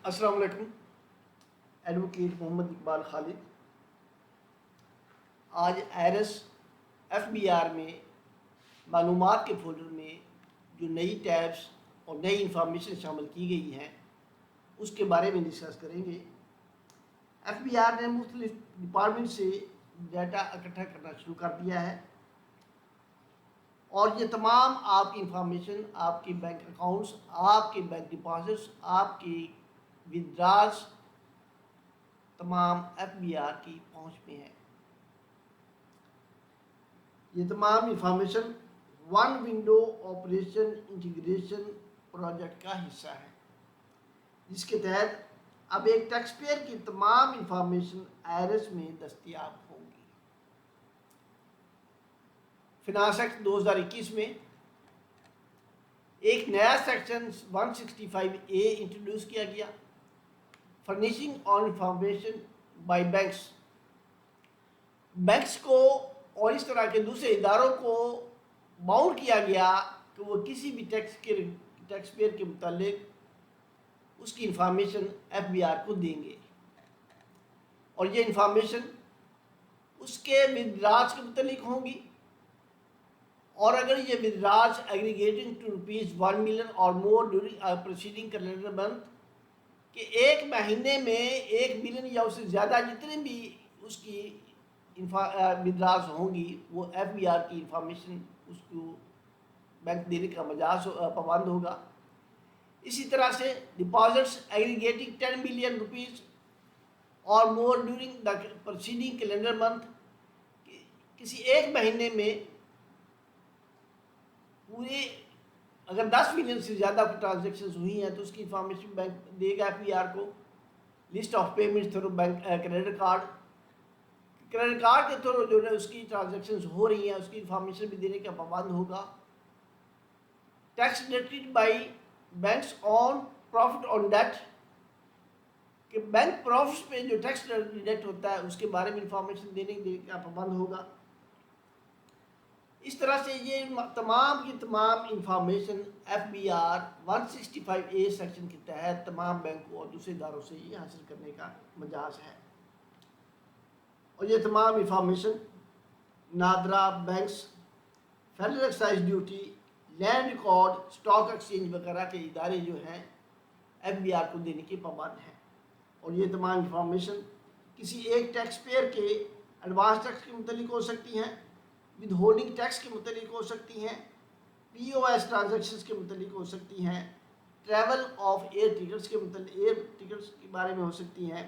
السلام علیکم. ایڈوکیٹ محمد اقبال خالد. آج آئرس ایف بی آر میں معلومات کے فولڈر میں جو نئی ٹیبس اور نئی انفارمیشن شامل کی گئی ہیں اس کے بارے میں ڈسکس کریں گے. ایف بی آر نے مختلف ڈپارٹمنٹ سے ڈیٹا اکٹھا کرنا شروع کر دیا ہے اور یہ تمام آپ کی انفارمیشن، آپ کے بینک اکاؤنٹس، آپ کے بینک ڈپازٹس، آپ کی ودراز تمام ایف بی آر کی پہنچ میں ہے. یہ تمام information one window operation integration project کا حصہ ہے، جس کے تحت اب ایک ٹیکس پیئر کی تمام انفارمیشن آئرس میں دستیاب ہوگی. فنانس ایکٹ 2021 میں ایک نیا سیکشن 165A انٹروڈیوس کیا گیا، furnishing on information by banks. Banks کو اور اس طرح کے دوسرے اداروں کو باؤنڈ کیا گیا کہ وہ کسی بھی ٹیکس پیئر کے متعلق اس کی انفارمیشن ایف بی آر کو دیں گے، اور یہ انفارمیشن اس کے ودراج کے متعلق ہوں گی. اور اگر یہ ودراج ایگریگیٹنگ ٹو ₹1 ملین اور more during proceeding calendar month کہ ایک مہینے میں 1 ملین یا اس سے زیادہ جتنے بھی اس کی ودراج ہوں گی، وہ ایف بی آر کی انفارمیشن اس کو بینک دینے کا مجاز پابند ہوگا. اسی طرح سے ڈپازٹس ایگریگیٹنگ ₹10 ملین اور more during the proceeding calendar month, کسی ایک مہینے میں پورے اگر 10 ملین سے زیادہ ٹرانزیکشنز ہوئی ہیں تو اس کی انفارمیشن بینک دے گا ایف بی آر کو. List of payments through bank credit card کے تھرو جو ہے اس کی ٹرانزیکشنز ہو رہی ہیں اس کی انفارمیشن بھی دینے کا پابند ہوگا. Tax deducted by banks on profit on debt کہ بینک پروفٹس پہ جو ٹیکس ڈیڈکٹ ہوتا ہے اس کے بارے میں انفارمیشن دینے کا پابند ہوگا. اس طرح سے یہ تمام کی تمام information F B R 165A section کے تحت تمام بینکوں اور دوسرے اداروں سے یہ حاصل کرنے کا مجاز ہے. اور یہ تمام information NADRA banks, federal excise duty, land record, stock exchange وغیرہ کے ادارے جو ہیں ایف بی آر کو دینے کے پابند ہیں. اور یہ تمام انفارمیشن کسی ایک ٹیکس پیئر کے ایڈوانس ٹیکس کے متعلق ہو سکتی ہیں، ود ہولڈنگ ٹیکس کے متعلق ہو سکتی ہیں، پی او ایس ٹرانزیکشنز کے متعلق ہو سکتی ہیں، ٹریول آف ایئر ٹکٹس کے متعلق کے بارے میں ہو سکتی ہیں.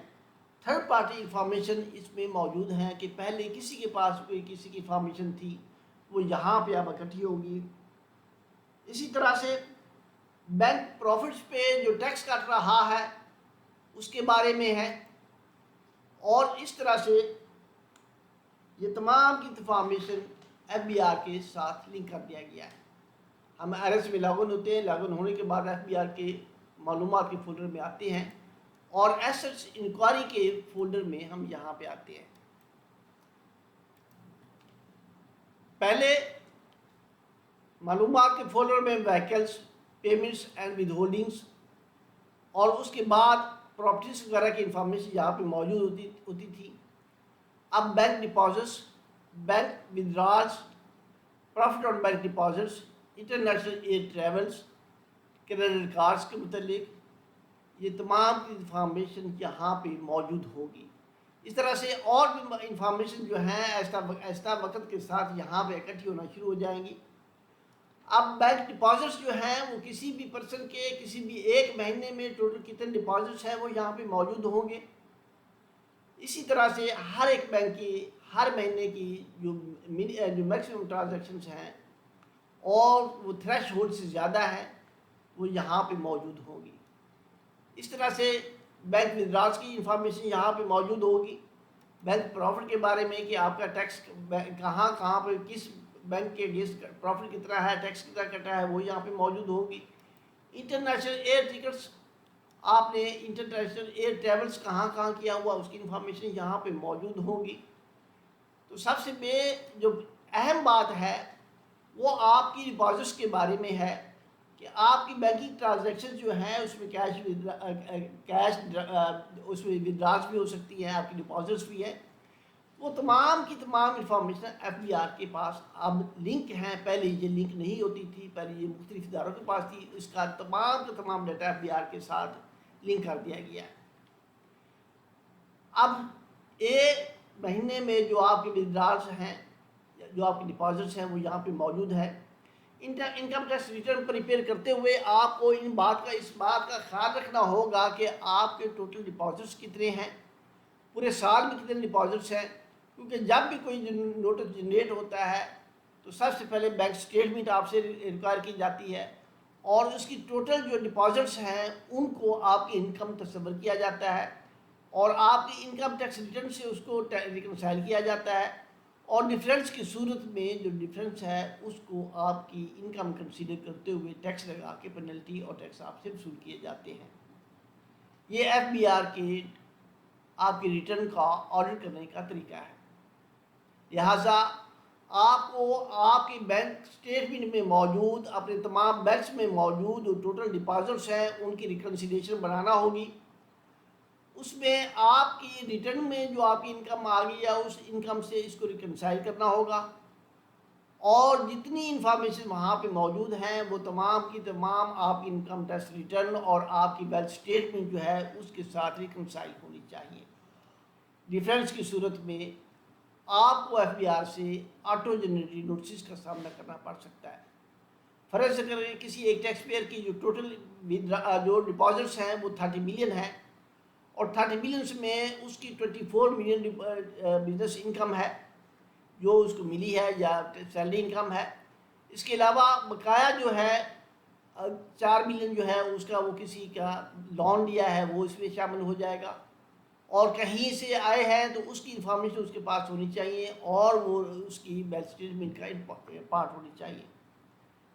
تھرڈ پارٹی انفارمیشن اس میں موجود ہیں کہ پہلے کسی کے پاس کوئی کسی کی انفارمیشن تھی وہ یہاں پہ اب اکٹھی ہوگی. اسی طرح سے بینک پروفٹس پہ جو ٹیکس کٹ رہا ہے اس کے بارے میں ہے. اور اس طرح سے یہ تمام کی انفارمیشن ایف بی آر کے ساتھ لنک کر دیا گیا ہے. ہم آئرس میں لاگ ان ہوتے ہیں، لاگ ان ہونے کے بعد ایف بی آر کے معلومات کے فولڈر میں آتے ہیں اور ایسٹس انکوائری کے فولڈر میں ہم یہاں پہ آتے ہیں. پہلے معلومات کے فولڈر میں vehicles, payments and with holdings, اور اس کے بعد پراپرٹیز وغیرہ کی انفارمیشن یہاں پہ موجود ہوتی تھی. اب bank deposits, bank withdrawals, profit on bank deposits, international air travels, credit cards کے متعلق یہ تمام کی انفارمیشن یہاں پہ موجود ہوگی. اس طرح سے اور بھی انفارمیشن جو ہیں ایسا وقت کے ساتھ یہاں پہ اکٹھی ہونا شروع ہو جائیں گی. اب بینک ڈپازٹس جو ہیں وہ کسی بھی پرسن کے کسی بھی ایک مہینے میں ٹوٹل کتنے ڈپازٹس ہیں وہ یہاں پہ موجود ہوں گے. اسی طرح سے ہر ایک بینک کی ہر مہینے کی جو میکسیمم ٹرانزیکشنز ہیں اور وہ تھریش ہولڈ سے زیادہ ہے وہ یہاں پہ موجود ہوگی. اس طرح سے بینک ودراز کی انفارمیشن یہاں پہ موجود ہوگی. بینک پروفٹ کے بارے میں کہ آپ کا ٹیکس کہاں پہ کس بینک کے پروفٹ کتنا ہے، ٹیکس کتنا کٹا ہے، وہ یہاں پہ موجود ہوگی. انٹرنیشنل ایئر ٹکٹس، آپ نے انٹرنیشنل ایئر ٹریولز کہاں کیا ہوا اس کی انفارمیشن یہاں پہ موجود ہوگی. تو سب سے جو اہم بات ہے وہ آپ کی ڈپازٹس کے بارے میں ہے کہ آپ کی بینکنگ ٹرانزیکشن جو ہیں اس میں کیش اس میں ودرالز بھی ہو سکتی ہیں، آپ کی ڈپازٹس بھی ہیں، وہ تمام کی تمام انفارمیشن ایف بی آر کے پاس اب لنک ہیں۔ پہلے یہ لنک نہیں ہوتی تھی، پہلے یہ مختلف اداروں کے پاس تھی، اس کا تمام کا تمام ڈیٹا ایف بی آر کے ساتھ لنک کر دیا گیا ہے۔ اب ایک مہینے میں جو آپ کے ودرالز ہیں، جو آپ کی ڈپازٹس ہیں، وہ یہاں پہ موجود ہے۔ انکم ٹیکس ریٹرن پریپیئر کرتے ہوئے آپ کو اس بات کا خیال رکھنا ہوگا کہ آپ کے ٹوٹل ڈپازٹس کتنے ہیں، پورے سال میں کتنے ڈپازٹس ہیں، کیونکہ جب بھی کوئی نوٹس جنریٹ ہوتا ہے تو سب سے پہلے بینک سٹیٹمنٹ آپ سے ریکوائر کی جاتی ہے، اور اس کی ٹوٹل جو ڈپازٹس ہیں ان کو آپ کی انکم تصور کیا جاتا ہے، اور آپ کی انکم ٹیکس ریٹرن سے اس کو ریکنسائل کیا جاتا ہے، اور ڈفرینس کی صورت میں جو ڈفرینس ہے اس کو آپ کی انکم کنسیڈر کرتے ہوئے ٹیکس لگا کے پینلٹی اور ٹیکس آپ سے وصول کیے جاتے ہیں۔ یہ ایف بی آر کے آپ کی ریٹرن کا آڈٹ کرنے کا طریقہ ہے۔ لہٰذا آپ کو آپ کی بینک سٹیٹمنٹ میں موجود، اپنے تمام بینکس میں موجود جو ٹوٹل ڈپازٹس ہیں ان کی ریکنسیلیشن بنانا ہوگی۔ اس میں آپ کی ریٹرن میں جو آپ کی انکم آ گئی ہے اس انکم سے اس کو ریکنسائل کرنا ہوگا، اور جتنی انفارمیشن وہاں پہ موجود ہیں وہ تمام کی تمام آپ کی انکم ٹیکس ریٹرن اور آپ کی بینک سٹیٹمنٹ جو ہے اس کے ساتھ ریکنسائل ہونی چاہیے۔ ڈیفرنس کی صورت میں آپ کو ایف بی آر سے آٹو جنریٹڈ نوٹسز کا سامنا کرنا پڑ سکتا ہے۔ فرض کریں کسی ایک ٹیکس پیئر کی جو ٹوٹل جو ڈپازٹس ہیں وہ 30 ملین ہے، اور 30 ملینس میں اس کی 24 ملین بزنس انکم ہے جو اس کو ملی ہے یا سیلری انکم ہے۔ اس کے علاوہ بقایا جو ہے 4 ملین جو ہے اس کا وہ کسی کا لون لیا ہے وہ اس میں شامل ہو جائے گا، اور کہیں سے آئے ہیں تو اس کی انفارمیشن اس کے پاس ہونی چاہیے، اور وہ اس کی بینک اسٹیٹمنٹ کا پارٹ ہونی چاہیے،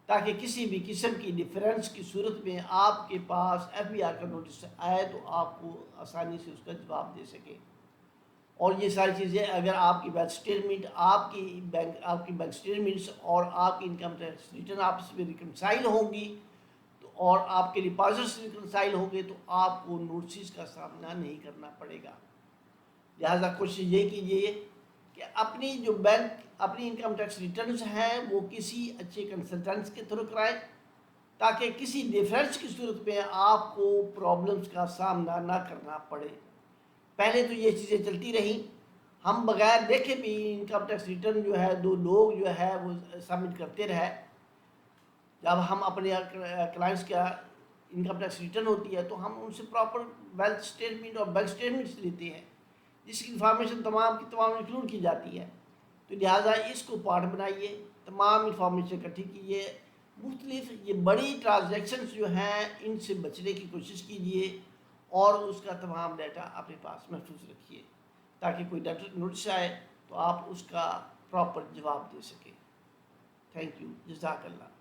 تاکہ کسی بھی قسم کی ڈفرینس کی صورت میں آپ کے پاس ایف بی آر کا نوٹس آئے تو آپ کو آسانی سے اس کا جواب دے سکیں۔ اور یہ ساری چیزیں اگر آپ کی بینک اسٹیٹمنٹ آپ کی بینک اسٹیٹمنٹس اور آپ کی انکم ٹیکس ریٹرن آپس میں ریکنسائل ہوں گی تو، اور آپ کے ڈپازٹس ریکنسائل ہوں گے تو آپ کو نوٹسز کا سامنا نہیں کرنا پڑے گا۔ لہٰذا کوشش یہ کیجیے کہ اپنی جو اپنی انکم ٹیکس ریٹرنز ہیں وہ کسی اچھے کنسلٹنٹس کے تھرو کرائیں، تاکہ کسی ڈیفرنس کی صورت میں آپ کو پرابلمس کا سامنا نہ کرنا پڑے۔ پہلے تو یہ چیزیں چلتی رہیں، ہم بغیر دیکھے بھی انکم ٹیکس ریٹرن جو ہے 2 لوگ جو ہے وہ سبمٹ کرتے رہے۔ جب ہم اپنے کلائنٹس کا انکم ٹیکس ریٹرن ہوتی ہے تو ہم ان سے پراپر ویلتھ اسٹیٹمنٹ اور بینک اسٹیٹمنٹس لیتے ہیں جس کی انفارمیشن تمام کی تمام انکلوڈ کی جاتی ہے۔ تو لہٰذا اس کو پارٹ بنائیے، تمام انفارمیشن اکٹھی کیجیے، مختلف یہ بڑی ٹرانزیکشنز جو ہیں ان سے بچنے کی کوشش کیجیے، اور اس کا تمام ڈیٹا اپنے پاس محفوظ رکھیے تاکہ کوئی نوٹس آئے تو آپ اس کا پراپر جواب دے سکیں۔ تھینک یو، جزاک اللہ۔